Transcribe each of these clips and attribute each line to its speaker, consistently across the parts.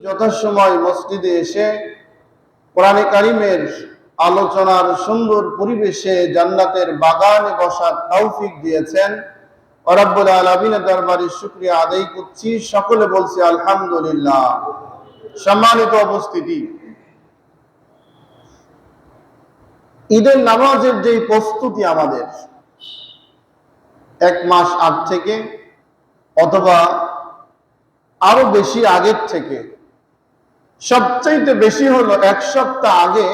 Speaker 1: যথাসময় মসজিদে এসে কোরআনে কারিমের আলোচনার সুন্দর পরিবেশে জান্নাতের বাগানে বসার তৌফিক দিয়েছেন রব্বুল আলামিনের দরবারে শুকরিয়া আদায় করছি। সকলে বলছি আলহামদুলিল্লাহ। সম্মানিত উপস্থিতি, ঈদের নামাজের যে প্রস্তুতি আমাদের এক মাস আগ থেকে অথবা আরো বেশি আগের থেকে, সবচাইতে বেশি হলো এক সপ্তাহ আগে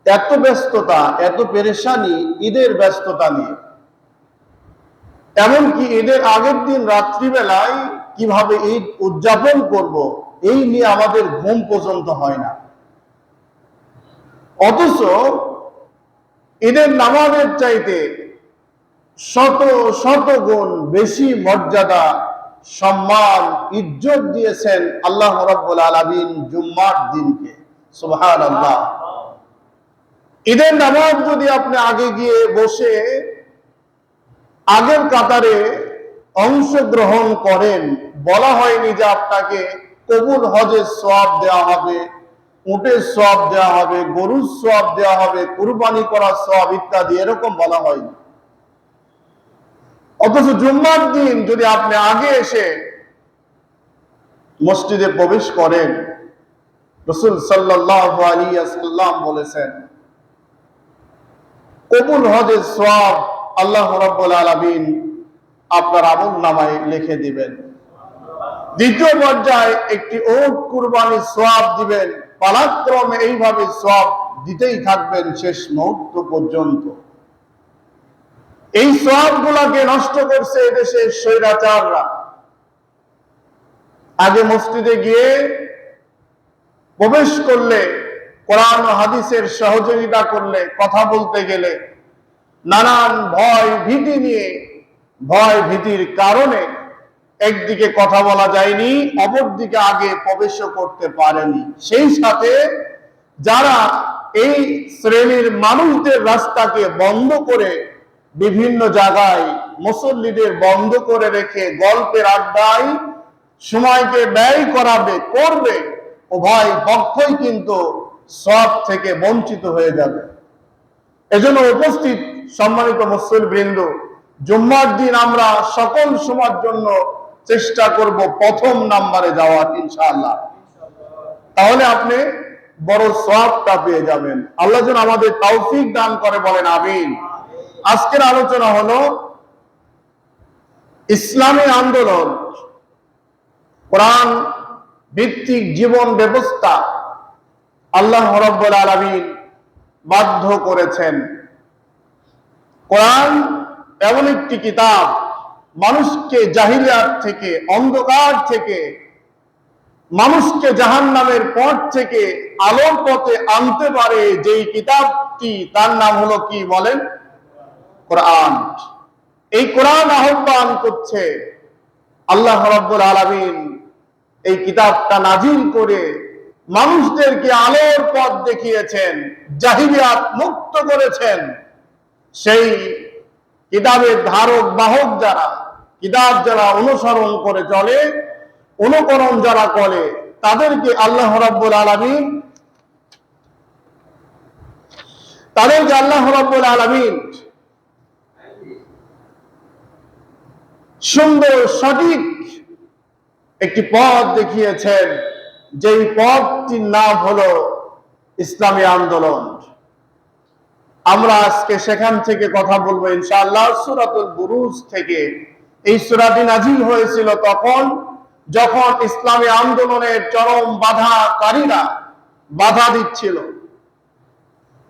Speaker 1: এত ব্যস্ততা, এত পেরেশানি ঈদের ব্যস্ততা নিয়ে। এমনকি ঈদের আগের দিন রাত্রিবেলায় কিভাবে ঈদ উদযাপন করব, এই নিয়ে আমাদের ঘুম পর্যন্ত হয় না। অথচ ঈদের নামাজের চাইতে শত শত গুণ বেশি মর্যাদা, সম্মান, ইজ্জত দিয়েছেন আল্লাহ রাব্বুল আলামিন জুম্মার দিনকে। সুবহানাল্লাহ। ঈদের নামাজ যদি আপনি আগে গিয়ে বসে আগের কাতারে অংশগ্রহণ করেন, বলা হয়নি যে আপনাকে কবুল হজের সওয়াব দেওয়া হবে, উটের সওয়াব দেওয়া হবে, গরুর সওয়াব দেওয়া হবে, কুরবানি করার সওয়াব ইত্যাদি, এরকম বলা হয়নি। অথচ জুম্মার দিন যদি আপনি আগে এসে মসজিদে প্রবেশ করেন, রাসূল সাল্লাল্লাহু আলাইহি ওয়াসাল্লাম বলেছেন কবুল হজের সওয়াব আল্লাহ রাব্বুল আলামিন আপনার আমলনামায় লিখে দিবেন। দ্বিতীয় পর্যায়ে একটি উট কুরবানির সওয়াব দিবেন। পালাক্রমে এইভাবে সওয়াব দিতেই থাকবেন শেষ মুহূর্ত পর্যন্ত। এই সওয়াবগুলোকে নষ্ট করছে এদেশের স্বৈরাচাররা। আগে মসজিদে গিয়ে প্রবেশ করলে, কোরআন ও হাদিসের সহযোগিতা করলে, কথা বলতে গেলে নানান ভয় ভীতি নিয়ে, ভয় ভীতির কারণে একদিকে কথা বলা যায়নি, অপরদিকে আগে প্রবেশও করতে পারেনি। সেই সাথে যারা এই শ্রেণীর মানুষদের রাস্তাকে বন্ধ করে বিভিন্ন জায়গায় মুসল্লিদের বন্ধ করে রেখে গল্পের আড্ডায় সময়কে ব্যয় করবে, উভয় পক্ষই কিন্তু সওয়াব থেকে বঞ্চিত হয়ে যাবে। এজন্য উপস্থিত সম্মানিত মুসল্লিবৃন্দ, জুম্মার দিন আমরা সকল সময়ের জন্য চেষ্টা করব প্রথম নম্বরে যাওয়ার ইনশাআল্লাহ। তাহলে আপনি বড় সওয়াবটা পেয়ে যাবেন। আল্লাহ যেন আমাদের তৌফিক দান করে, বলেন আমিন। আজকের আলোচনা হলো ইসলামী আন্দোলন, কোরআন ভিত্তিক জীবন ব্যবস্থা আল্লাহ রাব্বুল আলামিন বাধ্য করেছেন। কোরআন এমন একটি কিতাব, মানুষকে জাহিলিয়াত থেকে, অন্ধকার থেকে, মানুষকে জাহান্নামের পথ থেকে আলোর পথে আনতে পারে যেই কিতাবটি, তার নাম হলো কি বলেন? কোরআন। এই কোরআন আহ্বান করছে আল্লাহ রাব্বুল আলামিন এই কিতাবটা নাজিল করে মানুষদেরকে আলোর পথ দেখিয়েছেন, জাহিলিয়াত মুক্ত করেছেন। সেই কিতাবের ধারক বাহক যারা, কিতাব যারা অনুসরণ করে চলে, অনুকরণ যারা করে, তাদেরকে আল্লাহ রাব্বুল আলামিন সুন্দর সঠিক একটি পথ দেখিয়েছেন, যেই পথটির নাম হলো ইসলামী আন্দোলন। আমরা আজকে সেখান থেকে কথা বলবো ইনশাআল্লাহ। সূরাতুল বুরুজ থেকে। এই সূরাটি নাজিল হয়েছিল তখন যখন ইসলামী আন্দোলনের চরম বাধাকারীরা বাধা দিচ্ছিল।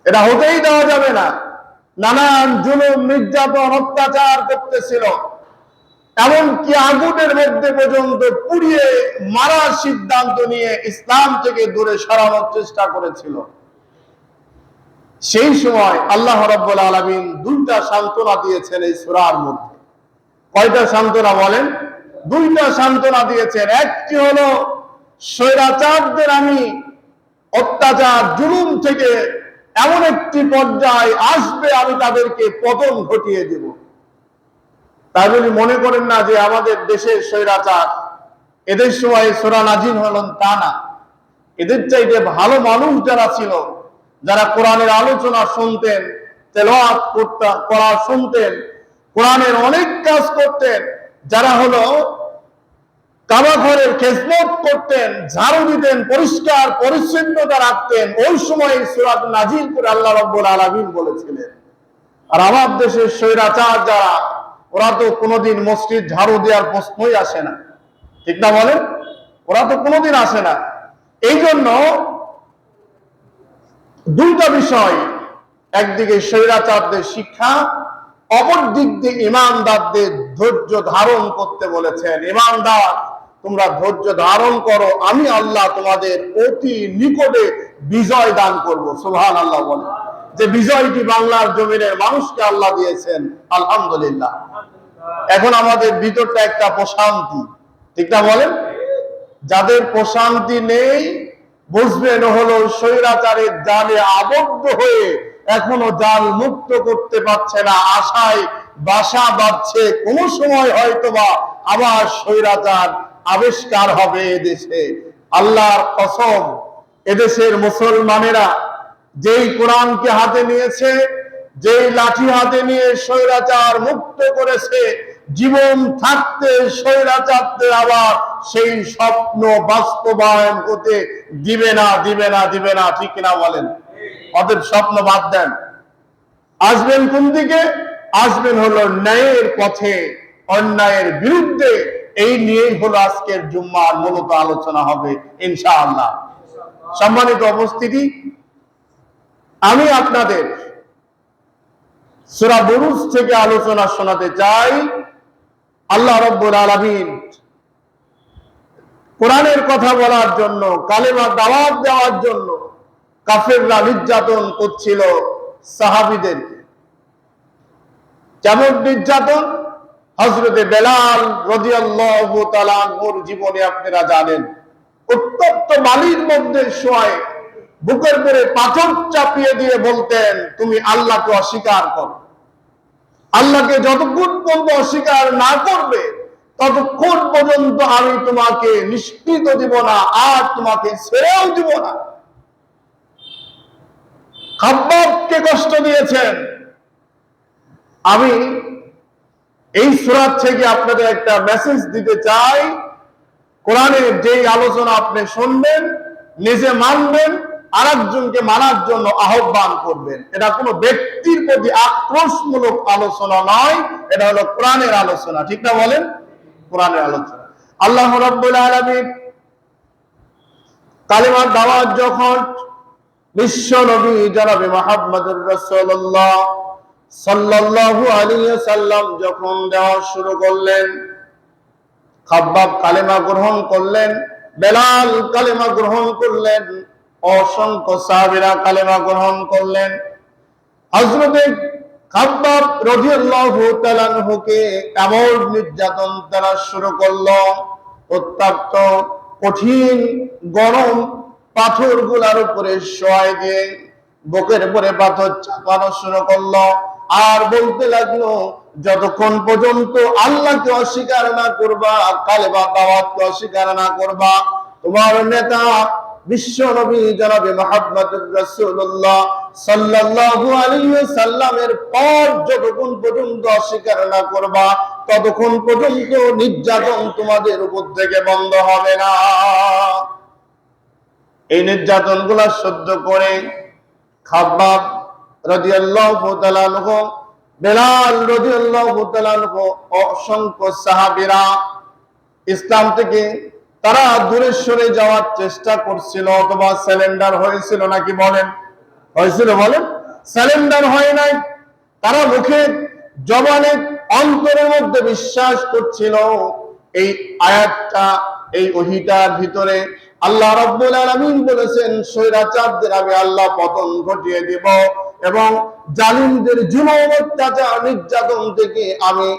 Speaker 1: এটা হতেই দেওয়া যাবে না। নানান জুলুম, নির্যাতন, অত্যাচার করতেছিল, এমনকি আগুনের মধ্যে পর্যন্ত পুড়িয়ে মারার সিদ্ধান্ত নিয়ে ইসলাম থেকে দূরে সরানোর চেষ্টা করেছিল। সেই সময় আল্লাহ রাব্বুল আলামিন দুইটা সান্ত্বনা দিয়েছেন এই সূরার মধ্যে। কয়টা সান্ত্বনা বলেন? দুইটা সান্ত্বনা দিয়েছেন। একটি হলো স্বৈরাচারদের আমি অত্যাচার, জুলুম থেকে এমন একটি পর্যায়ে আসবে, আমি তাদেরকে পতন ঘটিয়ে দেব। তাই বলে মনে করেন না যে আমাদের দেশের স্বৈরাচার এদের সময় সূরা নাজিল হলো তা না। এদের চাইতে ভালো মানুষ যারা ছিল, যারা কোরআনের আলোচনা শুনতেন, তেলাওয়াত করা শুনতেন, কোরআনের অনেক কাজ করতেন, যারা হলো কাবা ঘরের খেদমত করতেন, ঝাড়ু দিতেন, পরিষ্কার পরিচ্ছন্নতা রাখতেন, ওই সময় সূরা নাজিল করে আল্লাহ রাব্বুল আলামিন বলেছিলেন। আর আমার দেশের স্বৈরাচার যারা, ওরা তো কোনোদিন মসজিদ ঝাড়ু দেওয়ার প্রশ্নই আসে না, ঠিক না বলেন? ওরা তো কোনোদিন আসে না। এই জন্য দুইটা বিষয়, একদিকে স্বৈরাচারদের শিক্ষা, অপর দিক দিয়ে ইমানদারদের ধৈর্য ধারণ করতে বলেছেন। ইমানদার, তোমরা ধৈর্য ধারণ করো, আমি আল্লাহ তোমাদের অতি নিকটে বিজয় দান করব। সুবহানাল্লাহ বলে যে বিজয়টি বাংলার জমিনের মানুষকে আল্লাহ দিয়েছেন, আলহামদুলিল্লাহ। এখন আমাদের ভিতরটা একটা প্রশান্তি, ঠিক না বলেন? যাদের প্রশান্তি নেই, বুঝবেন হলো স্বৈরাচারের জালে আবদ্ধ হয়ে এখনো জাল মুক্ত করতে পারছে না, আশায় বাসা বাঁধছে। কোন সময় হয়তোবা আবার স্বৈরাচার আবিষ্কার হবে এদেশে। আল্লাহর কসম, এদেশের মুসলমানেরা যেই কোরআনকে হাতে নিয়েছে, যেই লাঠি হাতে নিয়ে স্বৈরাচার মুক্ত করেছে, জীবন থাকতে স্বৈরাচারদের আবার সেই স্বপ্ন বাস্তবায়ন হতে দিবে না, দিবে না, দিবে না, ঠিক না বলেন? অতএব স্বপ্ন বাদ দেন। আসবেন কোন দিকে? আসবেন হলো ন্যায়ের পথে, অন্যায়ের বিরুদ্ধে। এই নিয়েই হলো আজকের জুম্মার মূলত আলোচনা হবে ইনশাআল্লাহ। সম্মানিত উপস্থিতি, আমি আপনাদের সূরা বুরুজ থেকে আলোচনা শোনাতে চাই। আল্লাহ রাব্বুল আলামিন কোরআনের কথা বলার জন্য, কালেমা দাওয়াত দেওয়ার জন্য কাফেররা নির্যাতন করছিল সাহাবীদেরকে। কেমন নির্যাতন? হযরতে বেলাল রাদিয়াল্লাহু তাআলা আনহুর জীবনে আপনারা জানেন। উত্তপ্ত বালির মধ্যে শোয় বুকের উপরে পাথর চাপিয়ে দিয়ে বলতেন, তুমি আল্লাহকে অস্বীকার করো। আল্লাহকে যতক্ষণ পর্যন্ত অস্বীকার না করবে, ততক্ষণ পর্যন্ত আমি তোমাকে নিষ্কৃত দিব না, আর তোমাকে ছেড়েও দিব না। খাব্বাবকে কষ্ট দিয়েছেন। আমি এই সূরা থেকে আপনাদের একটা মেসেজ দিতে চাই। কোরআনের যেই আলোচনা আপনি শুনবেন, নিজে মানবেন, আরেকজনকে মানার জন্য আহ্বান করবেন। এটা কোনো ব্যক্তির প্রতি আক্রোশমূলক আলোচনা নয়, এটা হলো কোরআনের আলোচনা, ঠিক না বলেন? কোরআনের আলোচনা। আল্লাহ রাব্বুল আলামিন কালেমার দাওয়াত যখন বিশ্ব নবী জনাবে মুহাম্মদুর রাসূলুল্লাহ সাল্লাল্লাহু আলাইহি ওয়াসাল্লাম যখন দেওয়া শুরু করলেন, খাব্বাব কালেমা গ্রহণ করলেন, বেলাল কালেমা গ্রহণ করলেন, অসংখ্য সাহাবীরা কালেমা গ্রহণ করলেন। হযরতে খাব্বাব রাদিয়াল্লাহু তাআলা আনহুকে এমন নির্যাতন তারা শুরু করলো, উত্তপ্ত কঠিন গরম পাথরগুলোর উপরে শোয়াই দিয়ে বুকের উপরে পাথর চাপানো শুরু করলো। আর বলতে লাগলো, যতক্ষণ পর্যন্ত আল্লাহকে অস্বীকার না করবা, কালেমা দাওয়াতকে অস্বীকার না করবা, তোমার নেতা বিশ্ব নবী জনাবে মুহাম্মদুর রাসূলুল্লাহ সাল্লাল্লাহু আলাইহি ওয়াসাল্লামের পর যতক্ষণ পর্যন্ত অস্বীকার না করবা, ততক্ষণ পর্যন্ত নির্যাতন তোমাদের উপর থেকে বন্ধ হবে না। এই নির্যাতনগুলো সহ্য করে খাব্বাব রাদিয়াল্লাহু তাআলা আনহু, বেলাল রাদিয়াল্লাহু তাআলা আনহু, অসংখ্য সাহাবীরা ইসলাম থেকে তারা দূরে সরে যাওয়ার চেষ্টা করছিল, অথবা সারেন্ডার হয়েছিল। নাকি বলেন? হয়েছিল? বলেন। সারেন্ডার হয় নাই। তারা মুখে জবানে অন্তরের মধ্যে বিশ্বাস করছিল। এই আয়াতটা, এই ওহীটার ভিতরে আল্লাহ রাব্বুল আলামিন বলেছেন, স্বৈরাচারদের আমি আল্লাহ পতন ঘটিয়ে দেব এবং জালিমদের জুলুম অত্যাচার নির্যাতন থেকে আমি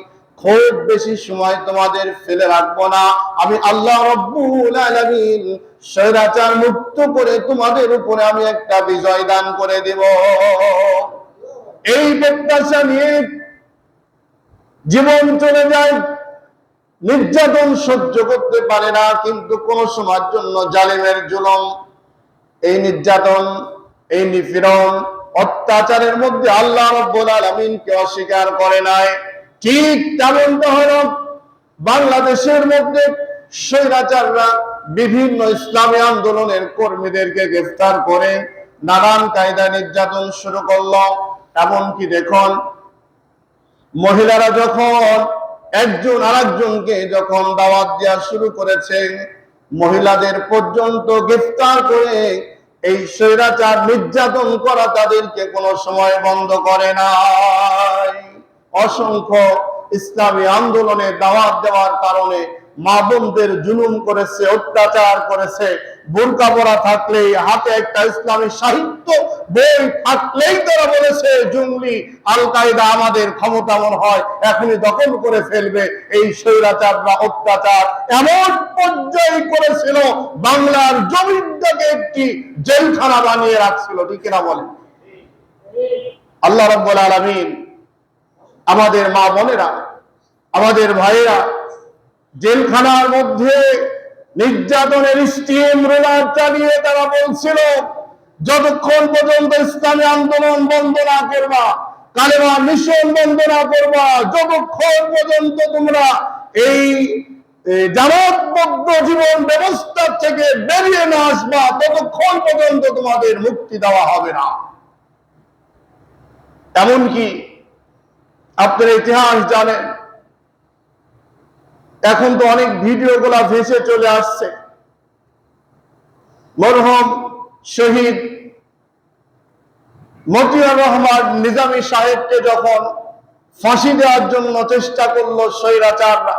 Speaker 1: খুব বেশি সময় তোমাদের ফেলে রাখবো না। আমি আল্লাহ রাব্বুল আলামিন স্বৈরাচার মুক্ত করে তোমাদের উপরে আমি একটা বিজয় দান করে দেব। এই প্রত্যাশা নিয়ে জীবন চলে যায়। নির্যাতন সহ্য করতে পারে না, কিন্তু কোন সময়ের জন্য জালিমের জুলুম, এই নির্যাতন, এই নিপীড়ন, অত্যাচারের মধ্যে আল্লাহ রাব্বুল আলামিনকে অস্বীকার করে নাই। ঠিক তেমনটা হলো বাংলাদেশের মধ্যে স্বৈরাচাররা বিভিন্ন ইসলামী আন্দোলনের কর্মীদেরকে গ্রেফতার করে নানান কায়দায় নির্যাতন শুরু করলো। এমনকি দেখুন, মহিলারা যখন একজন আরেকজনকে যখন দাওয়াত দেওয়া শুরু করেছে, মহিলাদের পর্যন্ত গ্রেফতার করে এই স্বৈরাচার নির্যাতন করা তাদেরকে কোনো সময় বন্ধ করে নাই। অসংখ্য ইসলামী আন্দোলনে দাওয়াত দেওয়ার কারণে মা বোনদের জুলুম করেছে, অত্যাচার করেছে। বোরকা পরা থাকলেই, হাতে একটা ইসলামী সাহিত্য বই থাকলেই তারা বলেছে জঙ্গি, আল কায়দা আমাদের ক্ষমতা মনে হয় এখনই দখল করে ফেলবে। এই স্বৈরাচাররা অত্যাচার এমন পর্যায়ে করেছিল, বাংলার জমিনটাকে একটি জেলখানা বানিয়ে রাখছিল। ঠিক কিনা বলেন? আল্লাহ রাব্বুল আলামিন আমাদের মা বোনেরা, আমাদের ভাইয়েরা জেলখানার মধ্যে নির্যাতনের স্টিম রোলার চালিয়ে তারা বলছিল, যতক্ষণ পর্যন্ত ইসলামী আন্দোলন বন্ধ না করবা, কালেমা মিশন বন্ধ না করবা, যতক্ষণ পর্যন্ত তোমরা এই জামাতবদ্ধ জীবন ব্যবস্থা থেকে বেরিয়ে না আসবা, ততক্ষণ পর্যন্ত তোমাদের মুক্তি দেওয়া হবে না। এমনকি আপনারা ইতিহাস জানেন, এখন তো অনেক ভিডিওগুলা ভেসে চলে আসছে। মরহুম শহীদ মতিউর রহমান নিজামী সাহেবকে যখন ফাঁসি দেওয়ার জন্য চেষ্টা করলো স্বৈরাচাররা,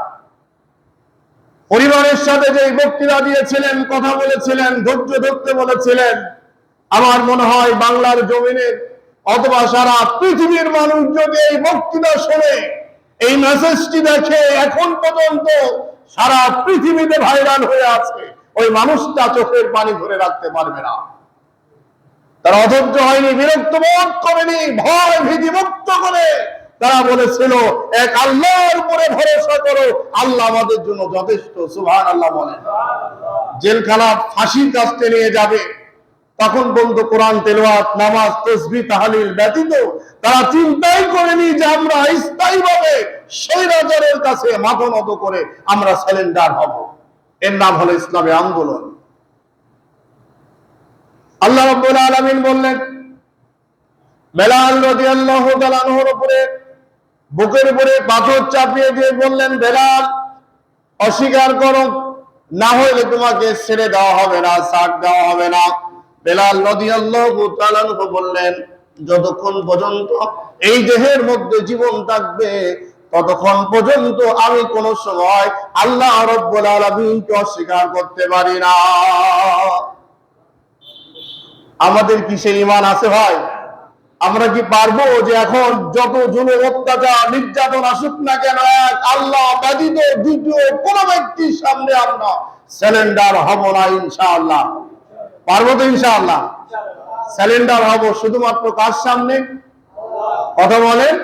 Speaker 1: পরিবারের সাথে যে বক্তৃতা দিয়েছিলেন, কথা বলেছিলেন, ধৈর্য ধরতে বলেছিলেন, আমার মনে হয় বাংলার জমিনের অথবা সারা পৃথিবীর মানুষ যদি এই বক্তৃতা শুনে, এই মেসেজটি দেখে, এখন পর্যন্ত সারা পৃথিবীতে ভাইরাল হয়ে আছে, ওই মানুষটা চোখের পানি ধরে রাখতে পারবে না। তারা অধৈর্য হয়নি, বিরক্ত বোধ করেনি, ভয় ভীতি মুক্ত করে তারা বলেছিল, এক আল্লাহর উপরে ভরসা করো, আল্লাহ আমাদের জন্য যথেষ্ট। সুবহানাল্লাহ বলেন। জেলখানা ফাঁসির কাস্তে নিয়ে যাবে, তখন বন্ধু কোরআন তেলাওয়াত, নামাজ, তাসবিহ, তাহলিল ব্যতীত তারা চিন্তাই করেনি যে আমরা স্থায়ীভাবে স্বৈরাচারের কাছে মাথা নত করে আমরা সারেন্ডার হব। এর নাম হলো ইসলামী আন্দোলন। আল্লাহ রাব্বুল আলামিন বললেন, বেলাল রাদিয়াল্লাহু তাআলা আনহুর উপরে বুকের উপরে পাথর চাপিয়ে দিয়ে বললেন, বেলাল অস্বীকার করো, না হলে তোমাকে ছেড়ে দেওয়া হবে না, ছাড় দেওয়া হবে না। বেলাল রাদিয়াল্লাহু তাআলা আনহু বললেন, যতক্ষণ পর্যন্ত এই দেহের মধ্যে জীবন থাকবে, ততক্ষণ পর্যন্ত আমি কোন সময় আল্লাহ রাব্বুল আলামিনকে অস্বীকার করতে পারি না। আমাদের কি সেই ঈমান আছে ভাই? আমরা কি পারবো যে এখন যত জুলুম, অত্যাচার, নির্যাতন আসুক না কেন, আল্লাহ ব্যতীত দ্বিতীয় কোন ব্যক্তির সামনে আমরা সারেন্ডার হব না? ইনশাআল্লাহ পারবো তো? ইনশাআল্লাহ সারেন্ডার হব। শুধুমাত্র কার সামনে? কথা বলেন,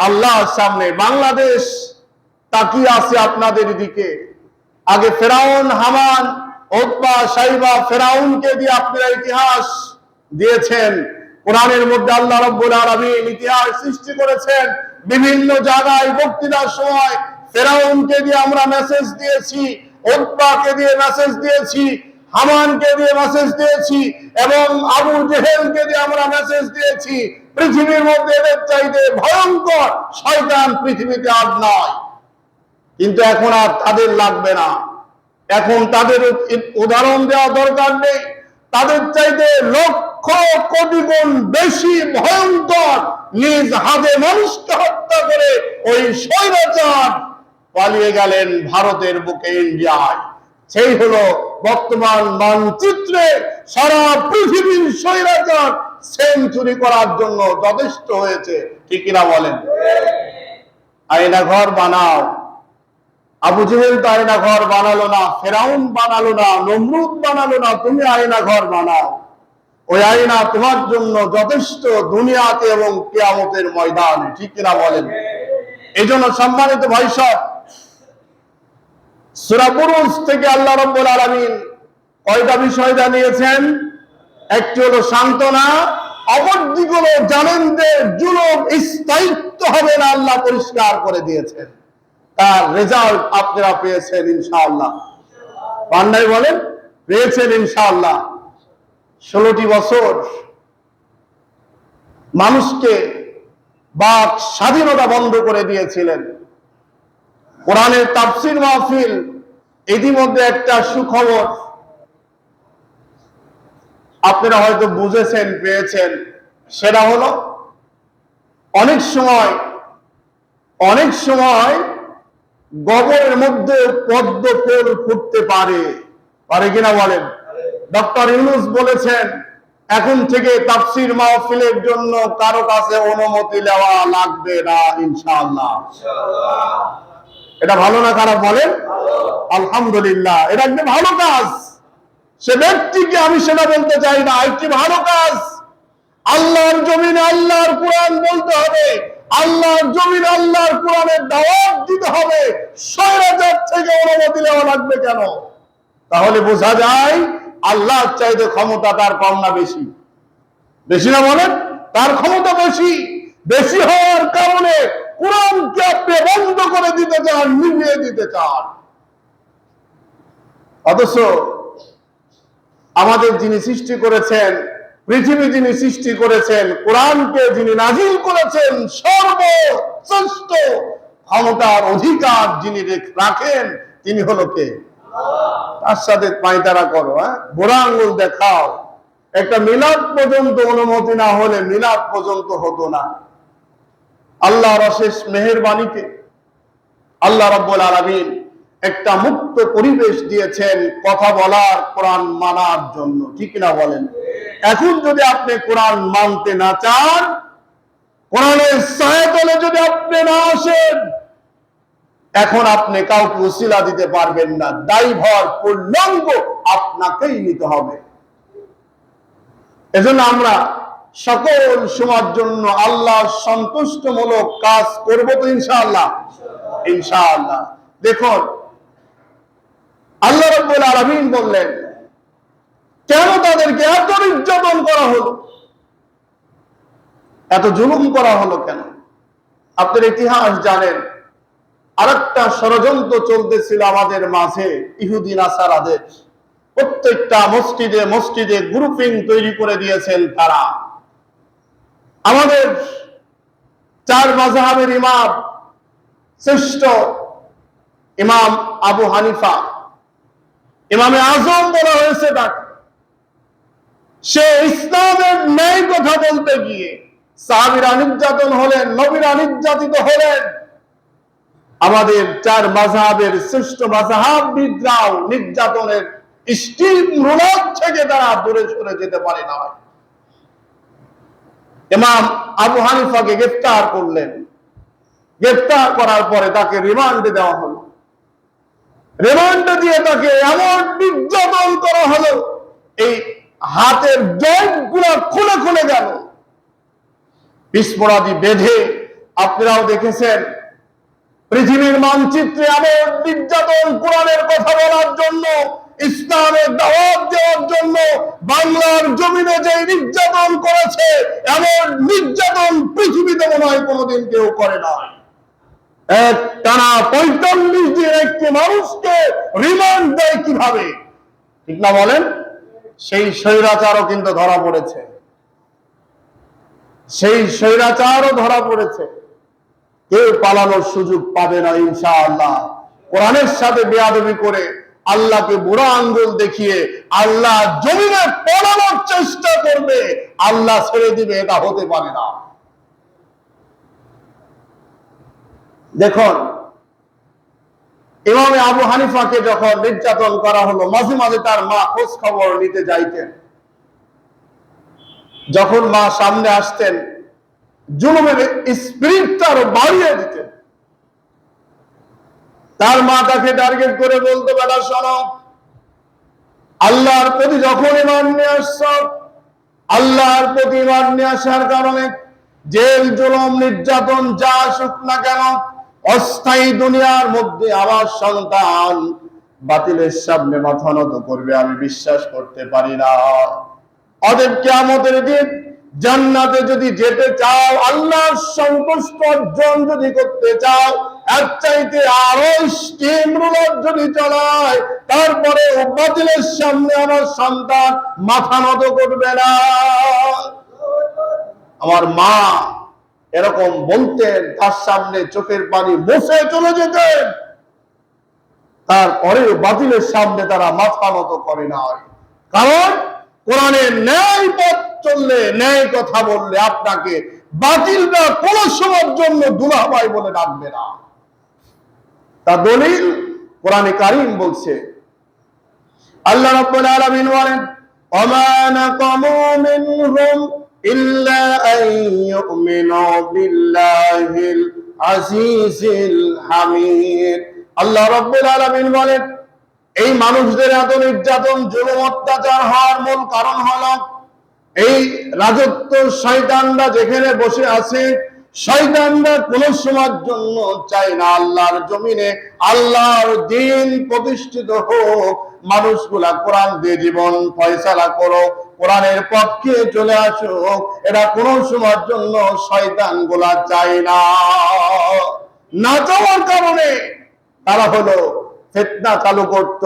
Speaker 1: আল্লাহর সামনে। বাংলাদেশ তাকিয়ে আছে আপনাদের দিকে। আগে ফেরাউন, হামান, উতবা, সাইবা, ফেরাউনকে দিয়ে আপনারা ইতিহাস দিয়েছেন। কোরআনের মধ্যে আল্লাহ রাব্বুল আলামিন ইতিহাস সৃষ্টি করেছেন। বিভিন্ন জায়গায় বক্তৃতার সময় ফেরাউনকে দিয়ে আমরা মেসেজ দিয়েছি, উতবাকে দিয়ে মেসেজ দিয়েছি, হামানকে দিয়ে মেসেজ দিয়েছি, এবং আবু জেহেলকে দিয়ে আমরা মেসেজ দিয়েছি। পৃথিবীর মধ্যে এদের চাইতে ভয়ঙ্কর শয়তান পৃথিবীতে আর নয়। কিন্তু এখন আর তাদের লাগবে না, এখন তাদের উদাহরণ দেওয়া দরকার নেই। তাদের চাইতে লক্ষ কোটি গুণ বেশি ভয়ঙ্কর নিজ হাতে মানুষকে হত্যা করে ওই স্বৈরাচার পালিয়ে গেলেন ভারতের বুকে, ইন্ডিয়ায়। সেই হলো বর্তমান মানচিত্রে সারা পৃথিবীর স্বৈরাচার সেঞ্চুরি করার জন্য যথেষ্ট হয়েছে। ঠিক কিনা বলেন? আয়না ঘর বানাও। আবু জেহেল তো আয়না ঘর বানালো না, ফেরাউন বানালো না, নমরুদ বানালো না, তুমি আয়না ঘর বানাও। ওই আয়না তোমার জন্য যথেষ্ট দুনিয়াতে এবং কিয়ামতের ময়দানে। ঠিক কিনা বলেন? এই জন্য সম্মানিত ভাই সব, সূরা বুরুজ থেকে আল্লাহ রাব্বুল আলামিন কয়টা বিষয় জানিয়েছেন? একটি হলো সান্ত্বনা, অপরদিক হলো জানেন যে জুলুম স্থায়িত্ব হবে না, আল্লাহ পরিষ্কার করে দিয়েছেন। তার রেজাল্ট আপনারা পেয়েছেন ইনশাআল্লাহ। পান্ডাই বলেন পেয়েছেন ইনশাআল্লাহ। 16টি বছর মানুষকে বাক স্বাধীনতা বন্ধ করে দিয়েছিলেন। কোরআনের তাফসীর মাহফিল ইতিমধ্যে একটা সুখবর আপনারা হয়তো বুঝেছেন, পেয়েছেন। সেটা হলো অনেক সময় গোবরের মধ্যে পদ্ম ফুল ফুটতে পারে কিনা বলেন? ডক্টর ইউনূস বলেছেন এখন থেকে তাফসীর মাহফিলের জন্য কারো কাছে অনুমতি নেওয়া লাগবে না ইনশাআল্লাহ। এটা ভালো না খারাপ বলেন? আলহামদুলিল্লাহ, এটা একটা ভালো কাজ। সে ব্যক্তিকে আমি সেটা বলতে চাই না, একটি ভালো কাজ। আল্লাহর জমিনে আল্লাহর কোরআন বলতে হবে, আল্লাহর জমিনে আল্লাহর কোরআনের দাওয়াত দিতে হবে। স্বৈরাচার থেকে অনুমতি নেওয়া লাগবে কেন? তাহলে বোঝা যায় আল্লাহর চাইতে ক্ষমতা তার কম না বেশি? বেশি না বলেন? তার ক্ষমতা বেশি হওয়ার কারণে কোরআনকে আপনি বন্ধ করে দিতে চান, নিভিয়ে দিতে চান। অথচ আমাদের যিনি সৃষ্টি করেছেন, পৃথিবী যিনি সৃষ্টি করেছেন, কোরআনকে যিনি নাজিল করেছেন, সর্বশ্রেষ্ঠ ক্ষমতার অধিকার যিনি রাখেন, তিনি হলো কে? তার সাথে পায়তারা করো, বুড়া আঙ্গুল দেখাও। একটা মিলাদ পর্যন্ত অনুমতি না হলে মিলাদ পর্যন্ত হতো না। আল্লাহর অশেষ মেহেরবানিতে আল্লাহ রাব্বুল আলামিন একটা মুক্ত পরিবেশ দিয়েছেন কথা বলার, কোরআন মানার জন্য, ঠিক না বলেন? এখন যদি আপনি কোরআন মানতে না চান, কোরআনের ছায়াতলে যদি আপনি না আসেন, এখন আপনি কাউকে উসিলা দিতে পারবেন না। দায়ভার পূর্ণাঙ্গ আপনাকেই নিতে হবে। এজন্য আমরা সকল সময়ের জন্য আল্লাহ সন্তুষ্টমূলক কাজ করব তো ইনশাআল্লাহ। ইনশাআল্লাহ। দেখুন আল্লাহ রাব্বুল আলামিন বললেন কেন তাদেরকে এত নির্যাতন করা হলো, এত জুলুম করা হলো কেন? আপনার ইতিহাস জানেন, আরেকটা ষড়যন্ত্র চলতেছিল আমাদের মাঝে, ইহুদি নাসারাদের। প্রত্যেকটা মসজিদে মসজিদে গ্রুপিং তৈরি করে দিয়েছেন তারা। আমাদের 4 মাযহাবের ইমাম, শ্রেষ্ঠ ইমাম আবু হানিফা, ইমামে আজম বলা হয়েছে তাকে। সে ইসলামের ন্যায় কথা বলতে গিয়ে সাহাবীরা নির্যাতন হলেন, নবীরা নির্যাতিত হলেন। আমাদের 4 মাযহাবের শ্রেষ্ঠ মাযহাববিদরাও নির্যাতনের স্টিম রোলার থেকে তারা দূরে সরে যেতে পারে না। ইমাম আবু হানিফাকে গ্রেফতার করলেন। গ্রেফতার করার পরে তাকে রিমান্ডে দেওয়া হলো। রিমান্ডে দিয়ে তাকে এমন নির্যাতন করা হলো, এই হাতের জয়েন্টগুলো খুলে খুলে গেল, বিস্ফোরাদি বেঁধে। আপনারাও দেখেছেন পৃথিবীর মানচিত্রে এমন নির্যাতন, কোরআনের কথা বলার জন্য, ইসলামের দাওয়াত দেওয়ার জন্য বাংলার জমিনে যে নির্যাতন করেছে, এমন নির্যাতন পৃথিবীতে মনে হয় কোনোদিন কেউ করে নাই। টানা 45 দিন একটি মানুষকে রিমান্ড দেয় কিভাবে, ঠিক না বলেন? সেই স্বৈরাচারও কিন্তু ধরা পড়েছে, সেই স্বৈরাচারও ধরা পড়েছে। কেউ পালানোর সুযোগ পাবে না ইনশাআল্লাহ। কোরআনের সাথে বেয়াদবি করে, আল্লাহকে বুড়া আঙ্গুল দেখিয়ে আল্লাহ জমিনে পড়ানোর চেষ্টা করবে, আল্লাহ ছেড়ে দিবে, এটা হতে পারে না। দেখুন ইমামে আবু হানিফাকে যখন নির্যাতন করা হলো, মাঝে মাঝে তার মা খোঁজ খবর নিতে যাইতেন। যখন মা সামনে আসতেন, জুলুমের স্পিরিটটা আরো বাড়িয়ে দিতেন। তার মা তাকে টার্গেট করে বলতো, বেটা শোনো, আল্লাহর প্রতি যখন ঈমান নিয়ে আসছ, আল্লাহর প্রতি ঈমান নিয়ে আসার কারণে জেল জুলুম নির্যাতন যা আসুক না কেন, অস্থায়ী দুনিয়ার মধ্যে আমার সন্তান বাতিলের সামনে মাথা নত করবে আমি বিশ্বাস করতে পারি না। অতএব কিয়ামতের দিন জান্নাতে যদি যেতে চাও, আল্লাহর সন্তুষ্ট অর্জন যদি করতে চাও, এর চাইতে আরো স্টিম রোলার যদি চলায়, তারপরে বাতিলের সামনে আমার সন্তান মাথা নত করবে না। আমার মা এরকম বলতেন, তার সামনে চোখের পানি মুছে চলে যেতেন, তারপরে বাতিলের সামনে তারা মাথা নত করে না। কারণ কোরআনের ন্যায় পথ চললে, ন্যায় কথা বললে আপনাকে বাতিলরা কোন সময়ের জন্য দুলাভাই বলে ডাকবে না। তা দলিল কোরআনে কারীম বলছে, আল্লাহ রাব্বুল আলামিন বলেন, ওমা নাকামু মিনহুম ইল্লা আন ইউমিনু বিল্লাহিল আজিজিল হামিদ। আল্লাহ রাব্বুল আলামিন বলেন, এই মানুষদের এত নির্যাতন জুলুম অত্যাচার হওয়ার মূল কারণ হলো এই রাজত্ব শয়তানরা যেখানে বসে আছে, শয়তানরা কোন সময়ের জন্য চায় না আল্লাহর জমিনে আল্লাহর দ্বীন প্রতিষ্ঠিত হোক। মানুষগুলা কোরআন দিয়ে জীবন ফয়সালা করো, কোরআনের পক্ষে চলে আসো, এরা কোন সময়ের জন্য শয়তানগুলা চায় না। না চাওয়ার কারণে তারা হলো ফিতনা চালু করত,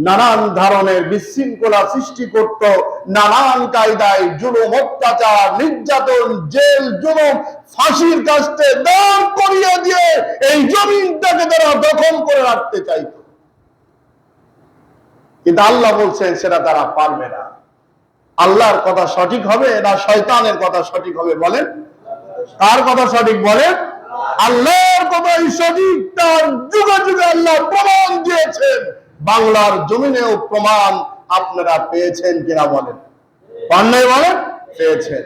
Speaker 1: নানান ধরনের বিশৃঙ্খলা সৃষ্টি করত, নানান কায়দায় জুলুম অত্যাচার নির্যাতন জেল জুলুম ফাঁসির কাস্তে দাঁড় করিয়ে দিয়ে এই জমিনটাকে তারা দখল করে রাখতে চাইত। কিন্তু আল্লাহ বলছেন সেটা তারা পারবে না। আল্লাহর কথা সঠিক হবে না শয়তানের কথা সঠিক হবে? বলেন, কার কথা সঠিক বলেন? আল্লাহর কথাই সঠিক। তার যুগে যুগে আল্লাহ প্রমাণ দিয়েছেন, বাংলার জমিনেও প্রমাণ আপনারা পেয়েছেন কিনা বলেন? পান নাই বলেন? পেয়েছেন।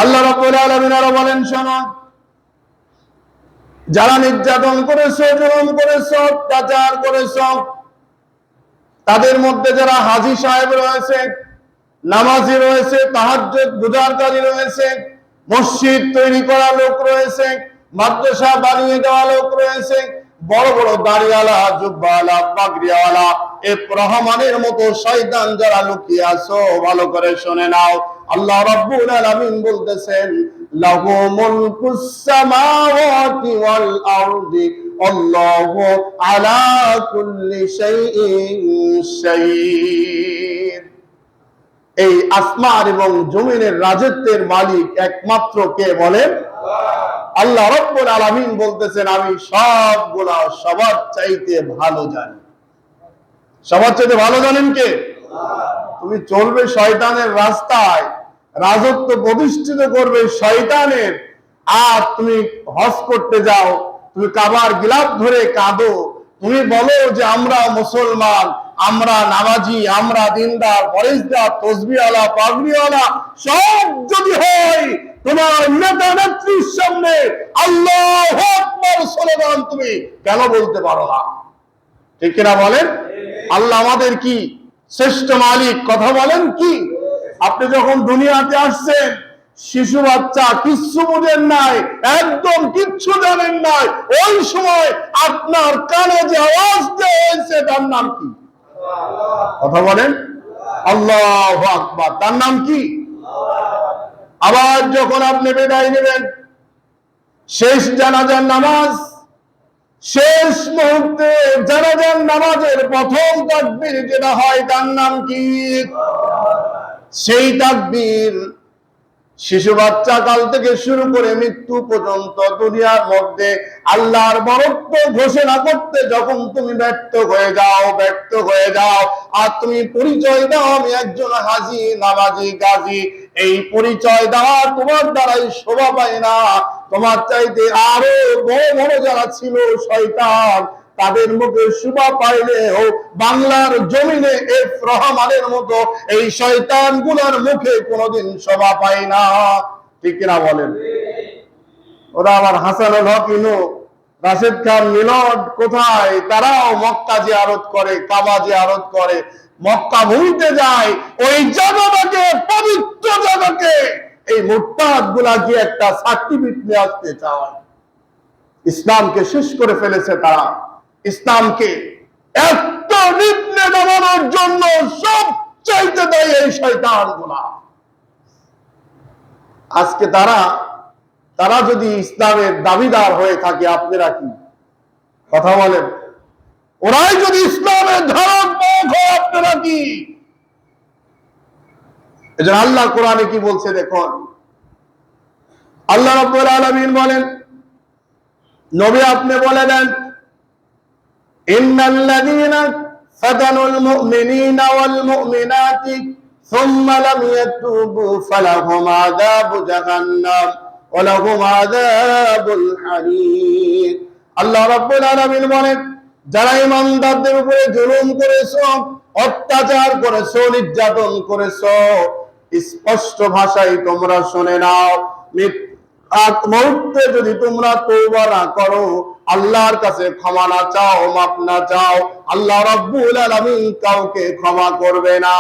Speaker 1: আল্লাহ রাব্বুল আলামিন আরো বলেন, শোনো, যারা নির্যাতন করেছে, জুলুম করেছে, অত্যাচার করেছে, তাদের মধ্যে যারা হাজী সাহেব রয়েছে, নামাজি রয়েছে, তাহাজ্জুদ গুজারকারী রয়েছে, মসজিদ তৈরি করা লোক রয়েছে, মাদ্রাসা বানিয়ে দেওয়া লোক রয়েছে, বড় বড় দাড়িওয়ালা, জুব্বাওয়ালা, পাগড়িওয়ালা, এ রহমানের মতো শয়তান যারা লুকিয়ে আছো, ভালো করে শুনে নাও। আল্লাহ রাব্বুল আলামিন বলতেছেন, লাহু মুলকুস সামাওয়াতি ওয়াল আরদি আল্লাহু আলা কুল্লি শাইইন শাহীদ। এই আসমান এবং জমিনের রাজত্বের মালিক একমাত্র কে বলেন? আল্লাহ রাব্বুল আলামিন বলতেছেন, আমি সবগুলা সবার চাইতে ভালো জানি। সবার চাইতে ভালো জানেন কে? তুমি চলবে শয়তানের রাস্তায়, রাজত্ব প্রতিষ্ঠিত করবে শয়তানের, আর তুমি হজ করতে যাও, তুমি কাবার গিলাফ ধরে কাঁদো, তুমি বলো যে আমরা মুসলমান, আমরা নামাজি, আমরা দিনদার, পরেশদার, তসবিহওয়ালা, পাগড়িওয়ালা, সব যদি হয়, তোমার নেতা নেত্রীর সামনে আল্লাহু আকবার স্লোগান তুমি কেন বলতে পারো না? ঠিক কিনা বলেন? আল্লাহ আমাদের কি শ্রেষ্ঠ মালিক, কথা বলেন কি? আপনি যখন দুনিয়াতে আসছেন, শিশু বাচ্চা কিচ্ছু বুঝেন নাই, একদম কিচ্ছু জানেন নাই, ওই সময় আপনার কানে যে আওয়াজ দেওয়া হয়েছে তার নাম কি? কথা বলেন, আল্লাহু আকবার। তার নাম কি? আবার যখন আপনি বিদায় নেবেন, শেষ জানাজার নামাজ, শেষ মুহূর্তে জানাজার নামাজের প্রথম তাকবীর যেটা হয় তার নাম কি? সেই তাকবীর শিশু বাচ্চা কাল থেকে শুরু করে মৃত্যু পর্যন্ত দুনিয়ার মধ্যে আল্লাহর বরত্ব ঘোষণা করতে যখন তুমি ব্যর্থ হয়ে যাও আর তুমি পরিচয় দাও আমি একজন হাজী, নামাজি, গাজী, এই পরিচয় দেওয়া তোমার দ্বারাই শোভা পায় না। তোমার চাইতে আরো বড় বড় যারা ছিল শয়তান, তাদের মুখে শোভা পাইলেও বাংলার জমিনে এফ রহমানের মতো এই শয়তান গুলার মুখে কোনোদিন শোভা পায় না। ঠিক কিনা বলেন? ওরা আবার হাসানুল হক ইনু, রাশেদ খান মিলন কোথায়? তারাও মক্কা জিয়ারত করে, কাবা জিয়ারত করে, মক্কা ভূমিতে যায়, ওই জায়গাটাকে, পবিত্র জায়গাকে এই মুরতাদ গুলা গিয়ে একটা সার্টিফিকেট নিয়ে আসতে চায়। ইসলামকে শেষ করে ফেলেছে তারা। ইসলামকে এত নিম্নে নামানোর জন্য সব চাইতে দেয় এই শয়তান গুলা। আজকে তারা যদি ইসলামের দাবিদার হয়ে থাকে, আপনারা কি কথা বলেন? ওরাই যদি ইসলামের ধারক বাহক হয়, আপনারা কি? এজন্য আল্লাহ কোরআনে কি বলছে দেখুন। আল্লাহ রাব্বুল আলামিন বলেন, নবী আপনি বলে দেন, ইন্নাল্লাযীনা ফাতানুল মুমিনিনা ওয়াল মুমিনাতি সুম্মা লাম ইয়াতুবু ফালাহুম আযাবু জাহান্নাম ওয়া লাহুম আযাবুল হারিক। আল্লাহ রাব্বুল আলামিন বলেন, যারা ঈমানদারদের উপরে জুলুম করেছো, অত্যাচার করেছো, নির্যাতন করেছো, স্পষ্ট ভাষায় তোমরা শুনে নাও, মুহূর্তে যদি তোমরা তওবা না করো, আল্লাহর কাছে ক্ষমা না চাও, মাফ না চাও, আল্লাহ রাব্বুল আলামিন কাউকে ক্ষমা করবে না।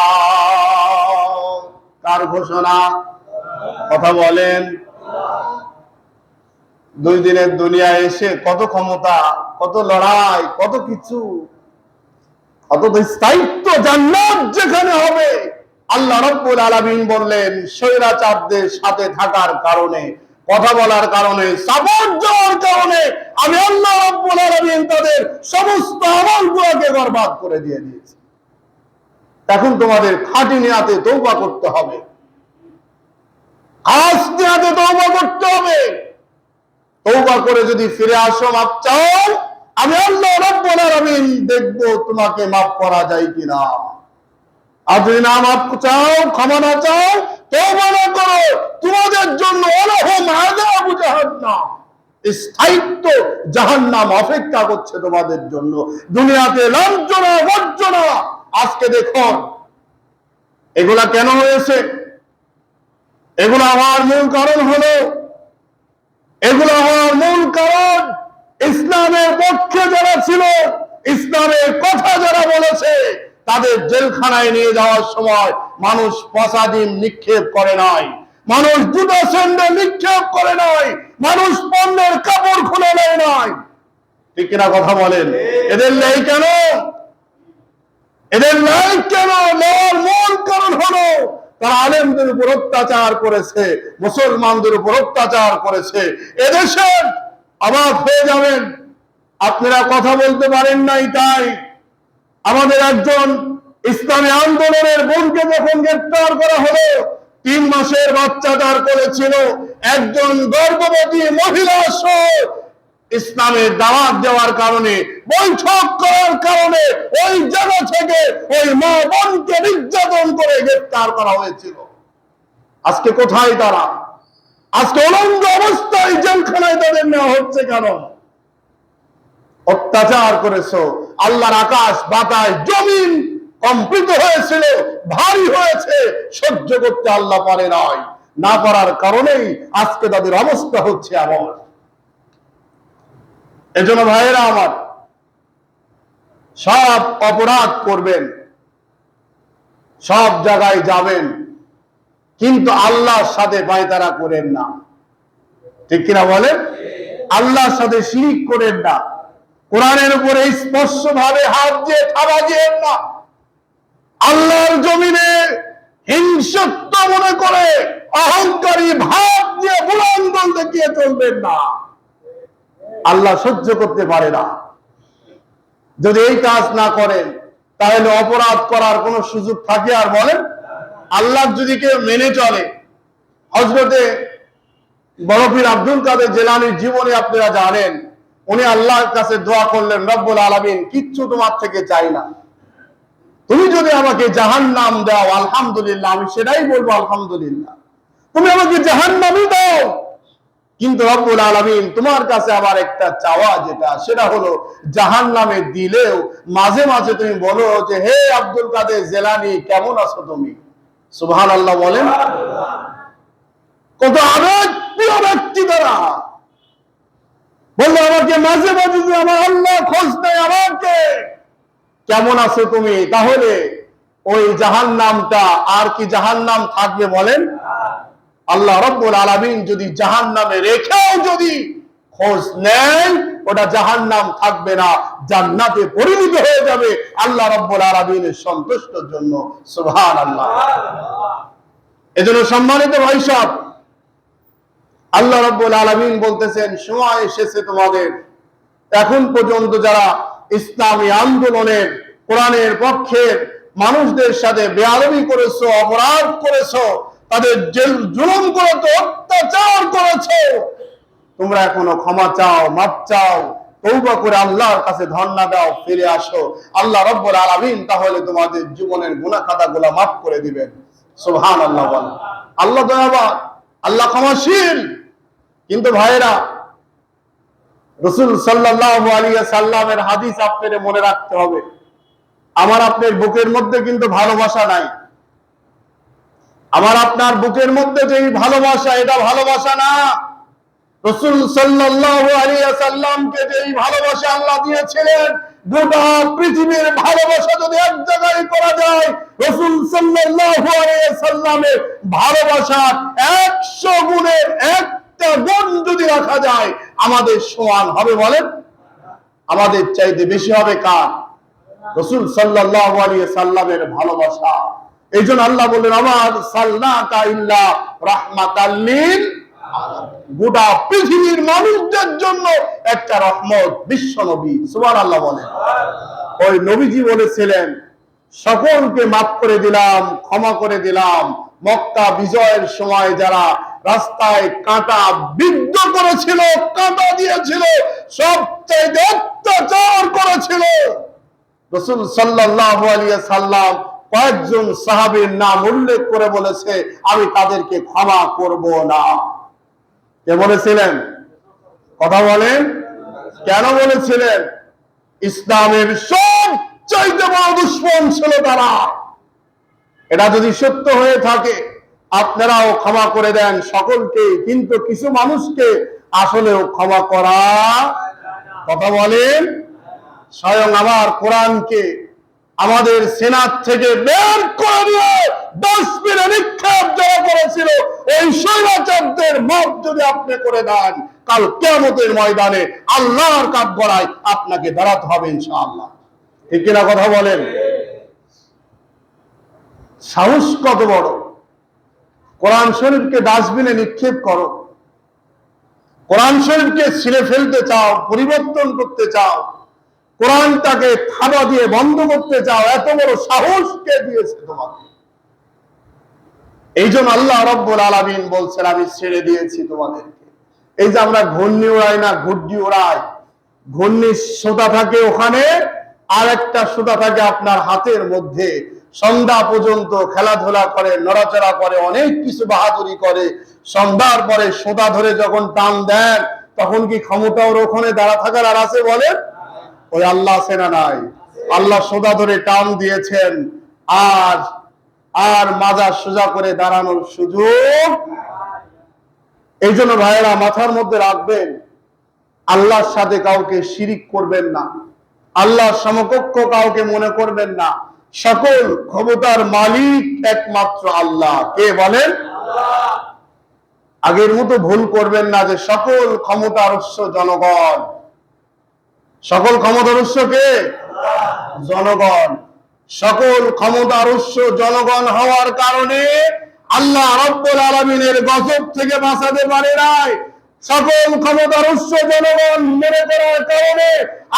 Speaker 1: কার ঘোষণা? কথা বলেন। 2 দিনের দুনিয়ায় এসে কত ক্ষমতা, কত লড়াই, কত কিছু, কত স্থায়িত্ব, জান্নাত যেখানে হবে। আল্লাহ রাব্বুল আলামিন বললেন, স্বৈরাচারদের সাথে থাকার কারণে, কথা বলার কারণে, সাপোর্ট দেওয়ার কারণে আমি আল্লাহ রাব্বুল আলামিন তাদের সমস্ত আমলগুলোকে বরবাদ করে দিয়েছি। এখন তোমাদের খাঁটি নিয়াতে তওবা করতে হবে, খাস নিয়াতে তওবা করতে হবে। তওবা করে যদি ফিরে আসো, মাফ চাও, আমি আল্লাহ রাব্বুল আলামিন দেখবো তোমাকে মাফ করা যায় কিনা। আর যদি না মাফ চাও, ক্ষমা না চাও, তওবা না করো, তোমাদের জন্য ওয়ালাহুম আযাবু জাহান্নাম, স্থায়িত্ব জাহান্নাম অপেক্ষা করছে তোমাদের জন্য। দুনিয়াতে লাঞ্ছনা বঞ্চনা। আজকে দেখুন এগুলা কেন হয়েছে? এগুলো হওয়ার মূল কারণ হলো, এগুলো হওয়ার মূল কারণ ইসলামের পক্ষে যারা ছিল, ইসলামের কথা যারা বলেছে, তাদের জেলখানায় নিয়ে যাওয়ার সময় মানুষ পচা ডিম নিক্ষেপ করে নাই, মানুষ জুতা স্যান্ডেল নিক্ষেপ করে নাই, মানুষ পণ্যের কাপড় খুলে নেয় নাই। ঠিক কিনা কথা বলেন? এদের নেই কেন? এদের নাই কেন? নেওয়ার মূল কারণ হলো তারা আলেমদের উপর অত্যাচার করেছে, মুসলমানদের উপর অত্যাচার করেছে। এদেশের অবাক হয়ে যাবেন, আপনারা কথা বলতে পারেন নাই, তাই আমাদের একজন ইসলামী আন্দোলনের বোনকে যখন গ্রেফতার করা হলো, 3 মাসের বাচ্চা তার করেছিল, একজন গর্ভবতী মহিলা সহ ইসলামের দাওয়াত দেওয়ার কারণে, বৈঠক করার কারণে ওই জায়গা থেকে ওই মা বোনকে নির্যাতন করে গ্রেফতার করা হয়েছিল। আজকে কোথায় তারা? আজকে উলঙ্গ অবস্থায় জেলখানায় তাদের নেওয়া হচ্ছে কেন? অত্যাচার করেছো। আল্লাহর আকাশ বাতাস জমিন কম্পিত হয়েছিল, ভারী হয়েছে, সহ্য করতে আল্লাহ পারে নাই। না পারার কারণেই আজকে তাদের অবস্থা হচ্ছে এমন। এজন্য ভাইয়েরা আমার, সব অপরাধ করবেন, সব জায়গায় যাবেন, কিন্তু আল্লাহর সাথে পায়তারা করেন না। ঠিক কিনা বলেন? আল্লাহর সাথে শিরক করেন না। কোরআনের উপরে স্পষ্ট ভাবে হাত দিয়ে থাবা দিয়েন না। আল্লাহর জমিনে হিংসুত্ব মনে করে অহংকারী ভাব দিয়ে বুলন্দল দেখিয়ে চলবেন না। আল্লাহ সহ্য করতে পারে না। যদি এই কাজ না করেন, তাহলে অপরাধ করার কোন সুযোগ থাকে? আর বলেন, আল্লাহ যদি কেউ মেনে চলে, হযরতে বড় পীর আব্দুল কাদের জিলানীর জীবনে আপনারা জানেন, উনি আল্লাহর কাছে দোয়া করলেন, রব্বুল আলামিন, কিচ্ছু তোমার থেকে চাই না, তুমি যদি আমাকে জাহান্নাম দাও আলহামদুলিল্লাহ, আমি সেটাই বলবো আলহামদুলিল্লাহ। তুমি আমাকে জাহান্নামই দাও, কিন্তু রব্বুল আলামিন তোমার কাছে আবার একটা চাওয়া, সেটা হলো জাহান্নামে দিলেও মাঝে মাঝে তুমি বলো যে, হে আব্দুল কাদের জিলানী, কেমন আছো তুমি? সুবহানাল্লাহ বলেন। কত আবেগপ্রিয় ব্যক্তি তারা। বললো আমাকে মাঝে মাঝে যে আমার আল্লাহ খোঁজ নেয় আমাকে, কেমন আছো তুমি? তাহলে ওই জাহান্নামটা আর কি জাহান্নাম থাকবে বলেন? আল্লাহ রাব্বুল আলামিন যদি জাহান্নামে রেখেও যদি খোঁজ নেন, ওটা জাহান্নাম থাকবে না, জান্নাতে পরিণত হয়ে যাবে আল্লাহ রাব্বুল আলামিনের সন্তুষ্টির জন্য। সুবহানাল্লাহ। এজন্য সম্মানিত ভাই সব, আল্লাহ রাব্বুল আলামিন বলতেছেন সময় এসেছে তোমাদের, এখন পর্যন্ত যারা ইসলামী আন্দোলনের কোরআনের পক্ষের মানুষদের সাথে বেয়াদবি করেছো, অপরাধ করেছো, তাদের জুলুম করেছো, অত্যাচার করেছো, তোমরা এখনো ক্ষমা চাও, মাফ চাও, তওবা করে আল্লাহর কাছে ধর্ণা দাও, ফিরে আসো। আল্লাহ রাব্বুল আলামিন তাহলে তোমাদের জীবনের গুনাহ খাতাগুলো মাফ করে দিবেন। সুবহানাল্লাহ। বলেন আল্লাহ দয়াবান, আল্লাহ ক্ষমাশীল। কিন্তু ভাইরা, রাসূল সাল্লাল্লাহু আলাইহি ওয়াসাল্লামের হাদিস আপনাদের মনে রাখতে হবে। আমার আপনার বুকের মধ্যে কিন্তু ভালোবাসা নাই। আমার আপনার বুকের মধ্যে যে ভালোবাসা, এটা ভালোবাসা না। রাসূল সাল্লাল্লাহু আলাইহি ওয়াসাল্লামকে যে ভালোবাসা আল্লাহ দিয়েছিলেন, গোটা পৃথিবীর ভালোবাসা যদি এক জায়গায় করা যায়, রাসূল সাল্লাল্লাহু আলাইহি ওয়াসাল্লামের ভালোবাসা 100 গুণের একটা গুণ যদি রাখা যায়, আমাদের সমান হবে? বলেন, আমাদের চাইতে বেশি হবে কার? রাসূল সাল্লাল্লাহু আলাইহি ওয়াসাল্লামের ভালোবাসা। এইজন্য আল্লাহ বলেন, আমার সাল্লাকা ইল্লা রাহমাতাল লিল আলামিন, গোটা পৃথিবীর মানুষদের জন্য একটা রহমত, বিশ্ব নবী। সুবহানাল্লাহ বলেন। ওই নবীজি বলেছিলেন, সকলকে মাফ করে দিলাম, ক্ষমা করে দিলাম। মক্কা বিজয়ের সময় যারা রাস্তায় কাঁটা বিদ্ধ করেছিল, কাঁটা দিয়েছিল, সবচেয়ে অত্যাচার করেছিল, রাসূল সাল্লাল্লাহু আলাইহি ওয়াসাল্লাম কয়েকজন সাহাবীর নাম উল্লেখ করে বলেছে, আমি তাদেরকে ক্ষমা করব না। কে বলেছিলেন? কথা বলেন। কেন বলেছিলেন? ইসলামের সবচেয়ে বড় দুশমন ছিল তারা। এটা যদি সত্য হয়ে থাকে, আপনারাও ক্ষমা করে দেন সকলকে, কিন্তু কিছু মানুষকে আসলেও ক্ষমা করা, কথা বলেন, স্বয়ং আমার কোরআনকে আমাদের সেনাত থেকে বের করে দিয়ে ডাস্টবিনে নিক্ষেপ যারা করেছিল, এই স্বৈরাচারদের মাপ যদি আপনি করে দেন, কাল কিয়ামতের ময়দানে আল্লাহর কাঠগড়ায় আপনাকে দাঁড়াতে হবে ইনশাআল্লাহ। ঠিক কিনা কথা বলেন? সাহস কত বড়! কোরআন শরীফকে ডাস্টবিনে নিক্ষেপ করো, কোরআন শরীফকে ছিঁড়ে ফেলতে চাও, পরিবর্তন করতে চাও, কোরআনটাকে থাবা দিয়ে বন্ধ করতে চাও, এত বড় সাহস কে দিয়েছে তোমাকে? এই জন্য আল্লাহ রাব্বুল আলামিন বলছেন, আমি ছেড়ে দিয়েছি তোমাদেরকে। এই যে আমরা ঘূর্ণি উড়াই না, ঘুড্ডি উড়াই, ঘূর্ণির সুতা থাকে ওখানে, আর একটা সুতা থাকে আপনার হাতের মধ্যে। সন্ধ্যা পর্যন্ত খেলাধুলা করে, নড়াচড়া করে, অনেক কিছু বাহাদুরি করে, সন্ধ্যার পরে সুতা ধরে যখন টান দেন, তখন কি ক্ষমতা ওর ওখানে দাঁড়া থাকার আর আছে? বলেন, ওই আল্লাহ আছে না নাই? আল্লাহ সোজা ধরে টান দিয়েছেন, আর আর মাজা সোজা করে দাঁড়ানোর সুযোগ। এই জন্য ভাইয়েরা, মাথার মধ্যে রাখবেন, আল্লাহর সাথে কাউকে শিরিক করবেন না, আল্লাহর সমকক্ষ কাউকে মনে করবেন না। সকল ক্ষমতার মালিক একমাত্র আল্লাহ। কে বলেন? আগের মতো ভুল করবেন না যে সকল ক্ষমতার উৎস জনগণ। সকল ক্ষমতার উৎস কে? জনগণ। সকল ক্ষমতার উৎস জনগণ হওয়ার কারণে আল্লাহ রাব্বুল আলামিনের গজব থেকে বাঁচাতে পারে নাই। সকল ক্ষমতার উৎস জনগণ মনে করার কারণে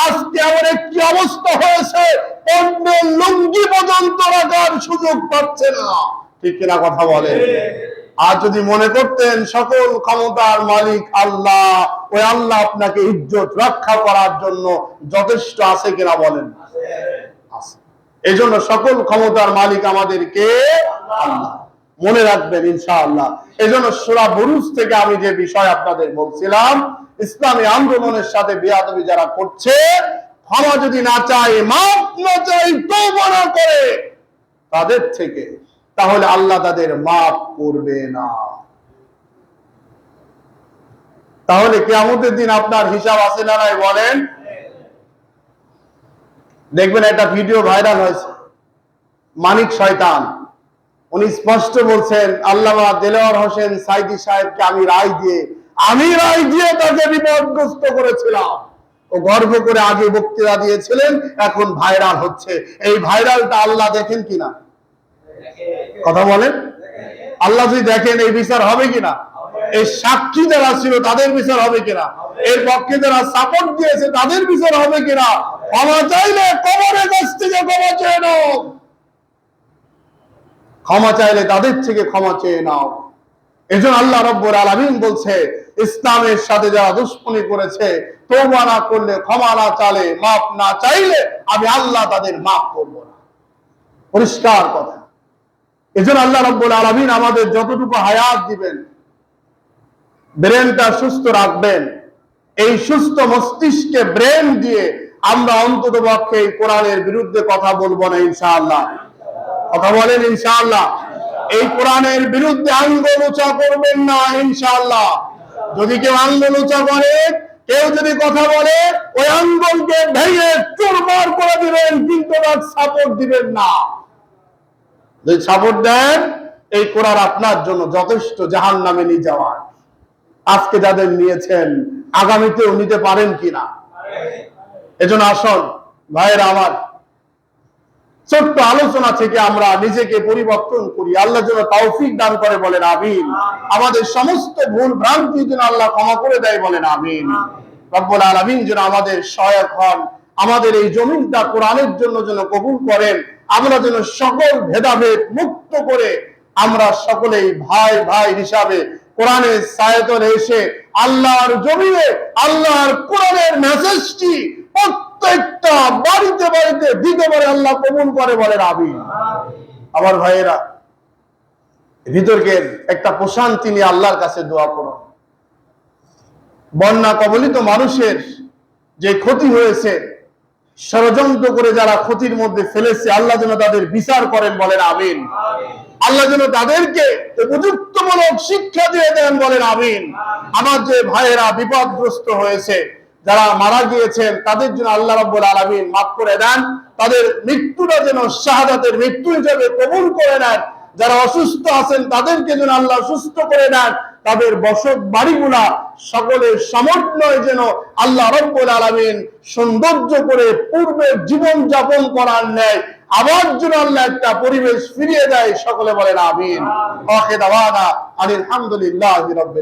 Speaker 1: আজকে এমন একটি অবস্থা হয়েছে, পণ্যের লুঙ্গি পর্যন্ত রাখার সুযোগ পাচ্ছে না। ঠিক কিনা কথা বলেন? আর যদি মনে করতেন সকল ক্ষমতার মালিক আল্লাহ, ওই আল্লাহ আপনাকে ইজ্জত রক্ষা করার জন্য যথেষ্ট আছে কিনা বলেন? আছে। এই জন্য সকল ক্ষমতার মালিক আমাদেরকে আল্লাহ, মনে রাখবেন ইনশাআল্লাহ। এই জন্য সূরা বুরুজ থেকে আমি যে বিষয় আপনাদের বলছিলাম, ইসলামী আন্দোলনের সাথে বেয়াদবি যারা করছে, ক্ষমা যদি না চায়, মাফ না চায়, তওবা না করে তাদের থেকে, তাহলে আল্লাহ তাদের মাফ করবে না। তাহলে কিয়ামতের দিন আপনার হিসাব আছে না নাই? বলেন। দেখবেন একটা ভিডিও ভাইরাল হয়েছে, মানিক শয়তান, উনি স্পষ্ট বলছেন, আল্লামা দেলোয়ার হোসেন সাইদি সাহেবকে আমি রায় দিয়ে তাকে বিপদগ্রস্ত করেছিলাম। ও গর্ব করে আগে বক্তৃতা দিয়েছিলেন, এখন ভাইরাল হচ্ছে। এই ভাইরালটা আল্লাহ দেখেন কিনা? কথা বলেন। আল্লাহ যদি দেখেন, এই বিচার হবে কিনা? এই সাক্ষী যারা ছিল তাদের বিচার হবে কিনা? এর পক্ষে যারা সাপোর্ট দিয়েছে তাদের বিচার হবে কিনা? ক্ষমা চাইলে কবরের কাছ থেকে ক্ষমা চেয়ে নাও, ক্ষমা চাইলে তাদের থেকে ক্ষমা চেয়ে নাও। এজন্য আল্লাহ রাব্বুল আলামিন বলছে, ইসলামের সাথে যারা দুশমনি করেছে, তওবা না করলে, ক্ষমা না চাইলে, মাফ না চাইলে আমি আল্লাহ তাদের মাফ করব না। পরিষ্কার কথা। এজন্য আল্লাহ রাব্বুল আলামিন আমাদের যতটুকু হায়াত দিবেন, ব্রেনটা সুস্থ রাখবেন। এই সুস্থ মস্তিষ্কে ব্রেন দিয়ে আমরা অন্ততপক্ষে এই কোরআনের বিরুদ্ধে কথা বলবো না ইনশাআল্লাহ। কথা বলেন ইনশাআল্লাহ। এই কোরআনের বিরুদ্ধে আঙ্গুল উঁচা করবেন না ইনশাআল্লাহ। যদি কেউ আঙ্গুল উঁচা করে, কেউ যদি কথা বলে, ওই আঙ্গুলকে ভেঙে চুরমার করে দিবেন, কিন্তু তার সাপোর্ট দিবেন না। যদি সাপোর্ট দেন, এই কোরআন আপনার জন্য যথেষ্ট জাহান্নামে নিয়ে যাওয়ার। আজকে যাদের নিয়েছেন, আগামীতেও নিতে পারেন কিনা? এজন্য আসুন ভাইয়েরা আমার, ছোট্ট আলোচনা থেকে আমরা নিজেকে পরিবর্তন করি। আল্লাহ যেন তৌফিক দান করে, বলেন আমিন। আমাদের সমস্ত ভুল ভ্রান্তি যেন আল্লাহ ক্ষমা করে দেয়, বলেন আমিন। রব্বুল আলামিন যেন আমাদের সহায়ক হন, আমাদের এই জমিনটা কোরআনের জন্য যেন কবুল করেন। আমরা যেন সকল ভেদাভেদ মুক্ত করে আমরা সকলেই ভাই ভাই হিসাবে কোরআনের ছায়াতলে এসে আল্লাহর জমিনে আল্লাহর কোরআনের মেসেজটি প্রত্যেকটা বাড়িতে বাড়িতে দিতে পারে, আল্লাহ কবুল করে, বলেন আমিন। আমার ভাইয়েরা, ভিতরকের একটা প্রশান্তি নিয়ে আল্লাহর কাছে দোয়া করুন। বন্যা কবলিত মানুষের যে ক্ষতি হয়েছে, ষড়যন্ত্র করে যারা ক্ষতির মধ্যে ফেলেছে, আল্লাহ যেন তাদের বিচার করেন, বলেন আমিন। আল্লাহ যেন তাদেরকে উপযুক্তমূলক শিক্ষা দিয়ে দেন, বলেন আমিন। আমার যে ভাইয়েরা বিপদগ্রস্ত হয়েছে, যারা মারা গিয়েছেন, তাদের জন্য আল্লাহ রাব্বুল আলামিন মাফ করে দেন, তাদের মৃত্যুটা যেন শাহাদাতের মৃত্যু হিসেবে কবুল করে নেন। যারা অসুস্থ আছেন, তাদেরকে যেন আল্লাহ সুস্থ করে নেন। তাদের বসত বাড়িগুলা সকলের সমন্বয় যেন আল্লাহ রাব্বুল আলামিন সৌন্দর্য করে পূর্বের জীবন যাপন করার ন্যায় আবার যেন আল্লাহ একটা পরিবেশ ফিরিয়ে দেয়। সকলে বলেন আমিন। আখির দাওয়ানা আলহামদুলিল্লাহি রাব্বিল আলামিন।